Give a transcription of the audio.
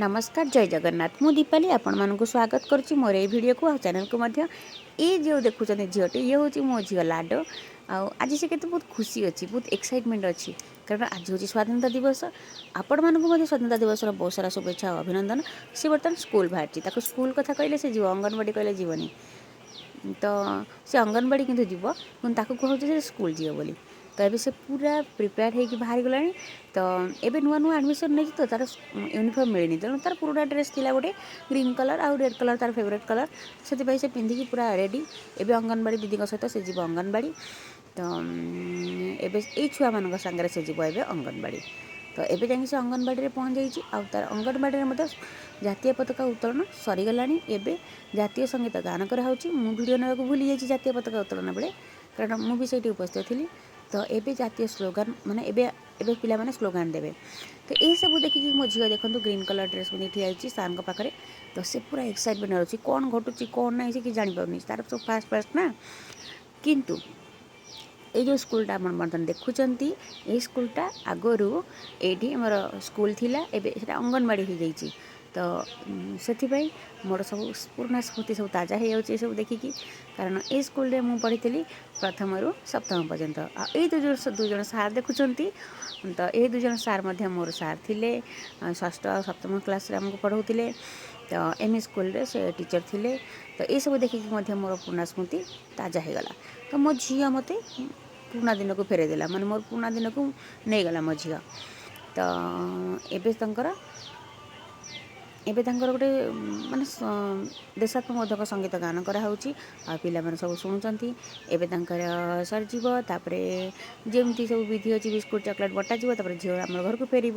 नमस्कार जय जगन्नाथ मु दीपाली आपण मानक स्वागत करुच्ची मोर ये वीडियो को चैनल को मध्य ये जो देखुं झीटी ये हूँ मो झी लाडो आज से केते बहुत खुशी अच्छी बहुत एक्साइटमेंट अच्छी कारण आज हूँ स्वाधीनता दिवस आपण मानक स्वाधीनता दिवस बहुत सारा शुभेच्छा और अभिनंदन। सी बर्तमान स्कूल बाहर स्कूल कथा कहले से जीव अंगनवाड़ी कहले जीवनी तो सी अंगनवाड़ी किंतु जीव कहूँ स्कूल जीव बोली तो ये से पूरा प्रिपेयर होगी बाहरी गला तो एबे नुआ नुआ एडमिशन नहीं तो तार यूनिफॉर्म मिलनी तेणु तार पुराना ड्रेस थी गोटे ग्रीन कलर आउ रेड कलर तार फेवरेट कलर से पिंधिकी पूरा रेडी एबे अंगनवाड़ी दीदी सहित से जीव अंगनवाड़ी तो एबे ए छुआ मान सागर से जीव एबे अंगनवाड़ी तो एबे जाकि से अंगनवाड़ी पहुँच जाइए आउ तार अंगनवाड़ी जातीय पताका उत्तोलन सरीगला एबे जातीय संगीत गान कराऊँगी मु वीडियो ना भूली जाइए जातीय पताका उत्तोलन बेले कारण मुझे से उपस्थित थी तो एबे जातीय स्लोगान माने एबे पिला माने स्लोगान देवे तो यही सब देखिए मो झील देखो ग्रीन कलर ड्रेस पिंधि ठिया सार पाखे तो से पूरा एक्साइटमेंट अच्छी कौन घटुची कौन ना कि जापर तार सब फास्ट फास्ट ना किंतु ये जो स्कूलटा आप बर्तमान देखुंत ये स्कूलटा आगरू ये मोर स्कूल थिला एबे अंगनवाड़ी हो जाइए तो से मोर सब पुराना स्मृति सब ताजा हो सब देखिकी कारण ये स्कूल रे मुझे पढ़ी प्रथम रु सप्तम पर्यंत ये दुज सार देखुंत तो ये दुज सार मोर सार थिले षष्ठ और सप्तम क्लास आमको पढ़ाऊे तो एम स्कूल रे से टीचर थिले तो ये सब देखिकी मोर पुराना स्मृति ताजा हो गला तो मो झी मत पुराना दिन को फेरदेला माने मोर पुराना दिन को नहीं गला मो झी तो एबे गोटे माने देशात्मक संगीत गान कराऊँगी आ पिला माने सब शुणुंट एवं सरीज जमती सब विधि अच्छी बिस्कुट चॉकलेट बटा जीव झील आम घर को फेर